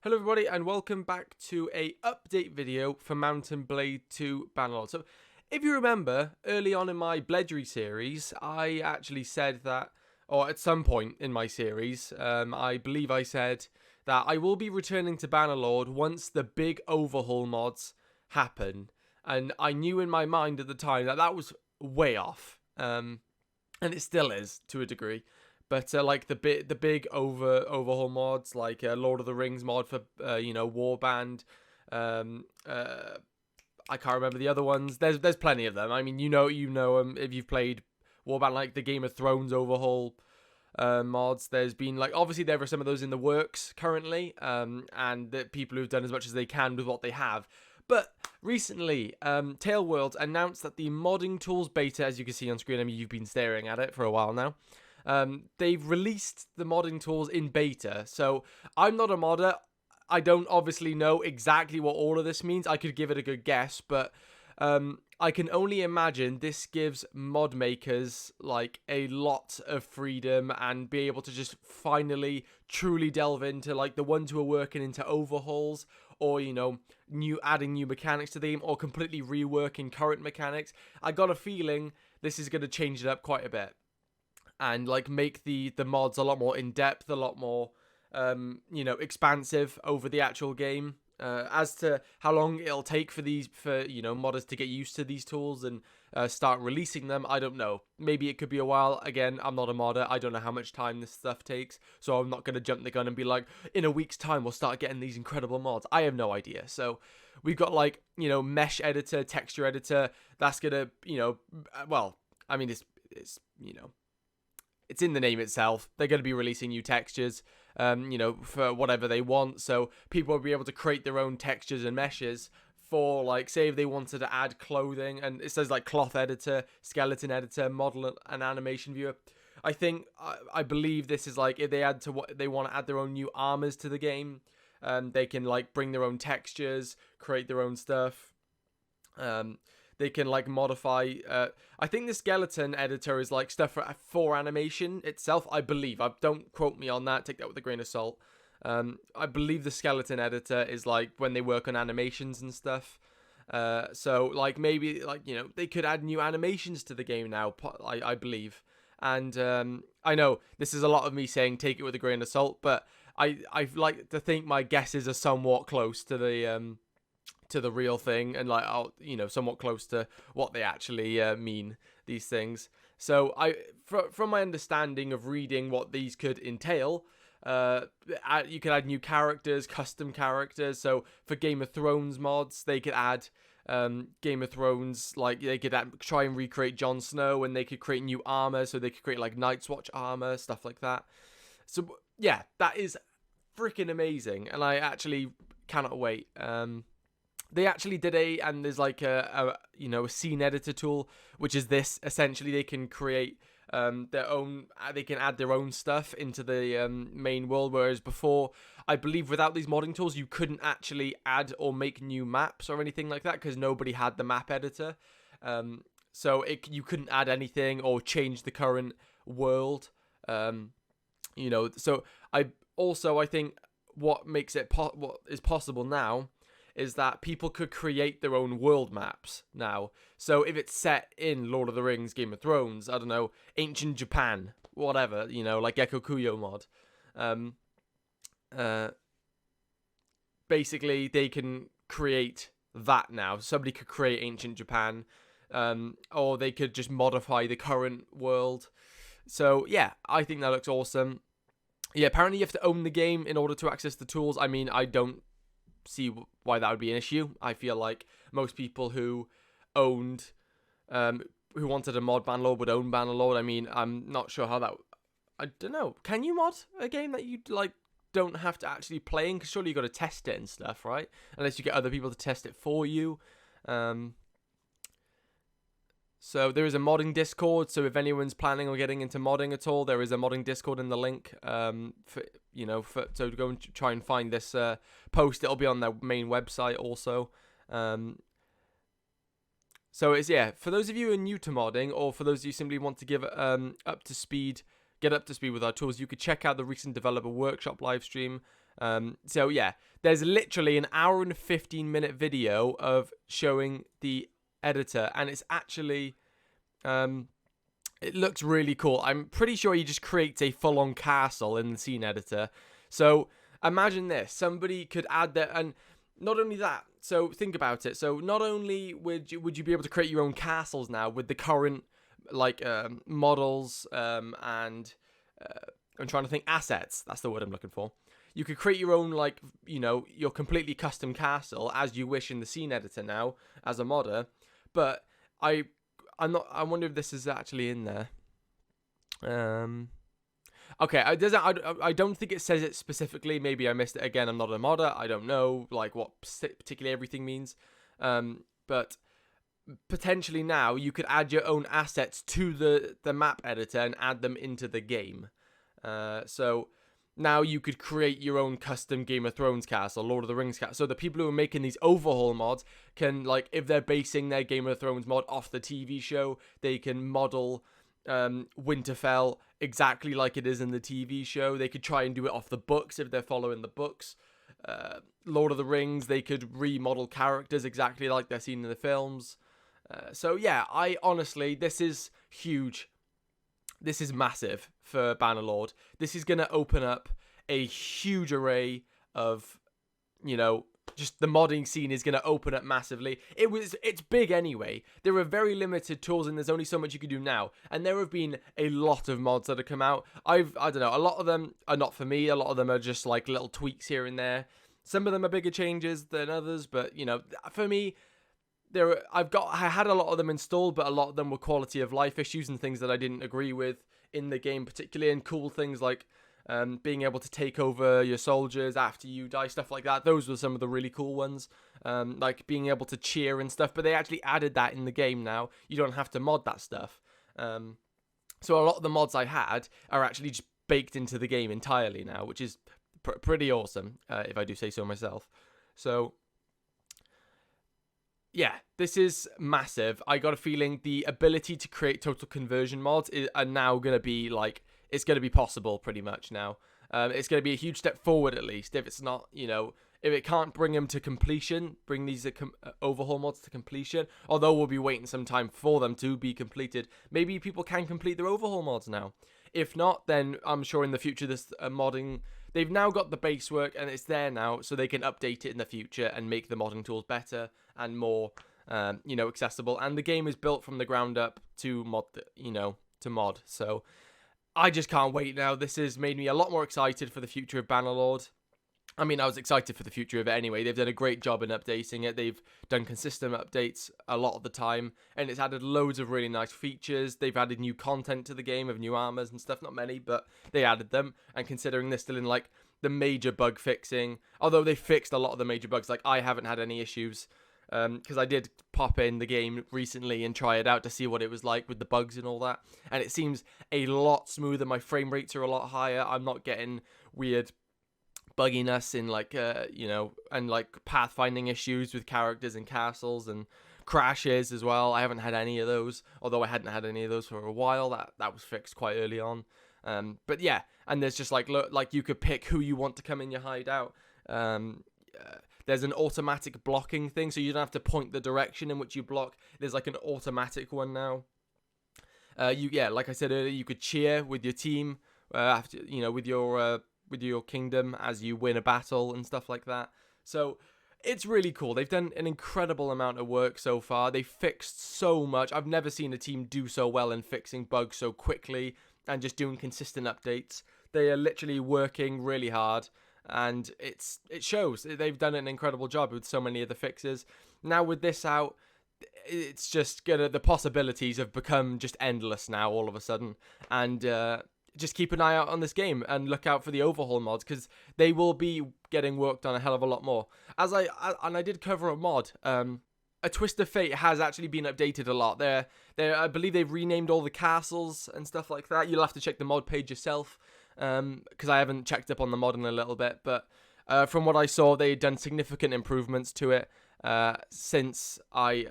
Hello everybody and welcome back to a update video for Mountain Blade 2 Bannerlord. So if you remember, early on in my Bledgery series, I actually said that, or at some point in my series, I believe I said that I will be returning to Bannerlord once the big overhaul mods happen. And I knew in my mind at the time that that was way off, and it still is to a degree. But like the big overhaul mods, like Lord of the Rings mod for Warband. I can't remember the other ones. There's plenty of them. I mean, you know if you've played Warband, like the Game of Thrones overhaul mods. There's been like obviously there are some of those in the works currently, and the people who've done as much as they can with what they have. But recently, Tail Worlds announced that the modding tools beta, as you can see on screen, I mean you've been staring at it for a while now. They've released the modding tools in beta, so I'm not a modder. I don't obviously know exactly what all of this means. I could give it a good guess, but I can only imagine this gives mod makers like a lot of freedom and be able to just finally truly delve into like the ones who are working into overhauls or adding new mechanics to the game or completely reworking current mechanics. I got a feeling this is going to change it up quite a bit. And like make the mods a lot more in depth, a lot more expansive over the actual game. As to how long it'll take for modders to get used to these tools and start releasing them, I don't know. Maybe it could be a while. Again, I'm not a modder. I don't know how much time this stuff takes, so I'm not gonna jump the gun and be like, in a week's time we'll start getting these incredible mods. I have no idea. So we've got like mesh editor, texture editor. That's gonna well, I mean it's it's in the name itself. They're going to be releasing new textures, for whatever they want. So people will be able to create their own textures and meshes for, like, say if they wanted to add clothing, and it says like cloth editor, skeleton editor, model and animation viewer. I believe this is like if they add to what they want to add their own new armors to the game. They can like bring their own textures, create their own stuff. They can like modify. I think the skeleton editor is like stuff for animation itself. I believe. Don't quote me on that. Take that with a grain of salt. I believe the skeleton editor is like when they work on animations and stuff. So like maybe like they could add new animations to the game now. I believe. And I know this is a lot of me saying take it with a grain of salt, but I like to think my guesses are somewhat close to the real thing, and like somewhat close to what they actually mean, these things. So from my understanding of reading what these could entail, you could add new characters, custom characters. So for Game of Thrones mods, they could add Game of Thrones, like they could try and recreate Jon Snow, and they could create new armor. So they could create like Night's Watch armor, stuff like that. So yeah, that is freaking amazing, and I actually cannot wait. They actually did and there's like a scene editor tool, which is this. Essentially, they can create their own. They can add their own stuff into the main world. Whereas before, I believe without these modding tools, you couldn't actually add or make new maps or anything like that because nobody had the map editor. So you couldn't add anything or change the current world. So I think what makes it what is possible now is that people could create their own world maps now. So if it's set in Lord of the Rings, Game of Thrones, I don't know, ancient Japan, whatever, like Gecko Kuyo mod, basically they can create that now. Somebody could create ancient Japan, or they could just modify the current world. So yeah, I think that looks awesome. Yeah, apparently you have to own the game in order to access the tools. I mean, I don't see why that would be an issue. I feel like most people who owned who wanted a mod Bannerlord would own Bannerlord. I mean, I'm not sure how that, I don't know, can you mod a game that you like don't have to actually play in? Because surely you got to test it and stuff, right? Unless you get other people to test it for you. So there is a modding Discord. So if anyone's planning on getting into modding at all, there is a modding Discord in the link. So go and try and find this post. It'll be on their main website also. So it's for those of you who are new to modding, or for those of you who simply want to get up to speed with our tools, you could check out the recent developer workshop live stream So yeah, there's literally an hour and 15-minute video of showing the editor, and it's actually it looks really cool. I'm pretty sure he just creates a full-on castle in the scene editor. So imagine this: somebody could add that, and not only that. So think about it. So not only would you be able to create your own castles now with the current models and I'm trying to think, assets. That's the word I'm looking for. You could create your own, your completely custom castle as you wish in the scene editor now as a modder. But I wonder if this is actually in there. Okay, I don't think it says it specifically. Maybe I missed it again. I'm not a modder. I don't know what particularly everything means. But potentially now you could add your own assets to the map editor and add them into the game. So now you could create your own custom Game of Thrones castle, Lord of the Rings castle. So the people who are making these overhaul mods can, if they're basing their Game of Thrones mod off the TV show, they can model Winterfell exactly like it is in the TV show. They could try and do it off the books if they're following the books. Lord of the Rings, they could remodel characters exactly like they're seen in the films. So yeah, I honestly, this is huge. This is massive for Bannerlord. This is going to open up a huge array of, just the modding scene is going to open up massively. It's big anyway. There are very limited tools and there's only so much you can do now. And there have been a lot of mods that have come out. I don't know, a lot of them are not for me. A lot of them are just little tweaks here and there. Some of them are bigger changes than others, but for me, I had a lot of them installed, but a lot of them were quality of life issues and things that I didn't agree with in the game particularly, and cool things like being able to take over your soldiers after you die, stuff like that. Those were some of the really cool ones, like being able to cheer and stuff, but they actually added that in the game now. You don't have to mod that stuff. So a lot of the mods I had are actually just baked into the game entirely now, which is pretty awesome, if I do say so myself. So yeah, this is massive. I got a feeling the ability to create total conversion mods are now going to be it's going to be possible pretty much now. It's going to be a huge step forward, at least. If it's not, if it can't bring them to completion, bring these overhaul mods to completion, although we'll be waiting some time for them to be completed, maybe people can complete their overhaul mods now. If not, then I'm sure in the future this modding, they've now got the base work and it's there now, so they can update it in the future and make the modding tools better and more, accessible. And the game is built from the ground up to mod. So I just can't wait now. This has made me a lot more excited for the future of Bannerlord. I mean, I was excited for the future of it anyway. They've done a great job in updating it. They've done consistent updates a lot of the time, and it's added loads of really nice features. They've added new content to the game of new armors and stuff. Not many, but they added them. And considering they're still in the major bug fixing, although they fixed a lot of the major bugs, I haven't had any issues. Because I did pop in the game recently and try it out to see what it was like with the bugs and all that. And it seems a lot smoother. My frame rates are a lot higher. I'm not getting weird bugginess in and pathfinding issues with characters and castles and crashes as well. I haven't had any of those, although I hadn't had any of those for a while. That was fixed quite early on. But yeah, and there's just you could pick who you want to come in your hideout. There's an automatic blocking thing, so you don't have to point the direction in which you block. There's an automatic one now. Like I said earlier, you could cheer with your team after with your kingdom as you win a battle and stuff like that. So it's really cool. They've done an incredible amount of work so far. They fixed so much. I've never seen a team do so well in fixing bugs so quickly and just doing consistent updates. They are literally working really hard. And it shows. They've done an incredible job with so many of the fixes. Now with this out, it's just the possibilities have become just endless now all of a sudden. And just keep an eye out on this game and look out for the overhaul mods, because they will be getting worked on a hell of a lot more. I did cover a mod. A Twist of Fate has actually been updated a lot. I believe they've renamed all the castles and stuff like that. You'll have to check the mod page yourself. Because I haven't checked up on the mod in a little bit, but from what I saw, they'd done significant improvements to it since I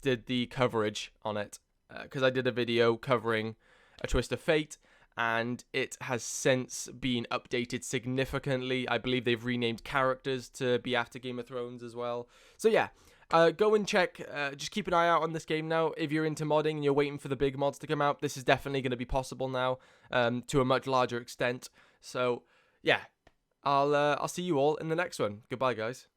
did the coverage on it, because I did a video covering A Twist of Fate, and it has since been updated significantly. I believe they've renamed characters to be after Game of Thrones as well. So yeah, go and check. Just keep an eye out on this game now. If you're into modding and you're waiting for the big mods to come out, this is definitely going to be possible now, to a much larger extent. So yeah, I'll see you all in the next one. Goodbye, guys.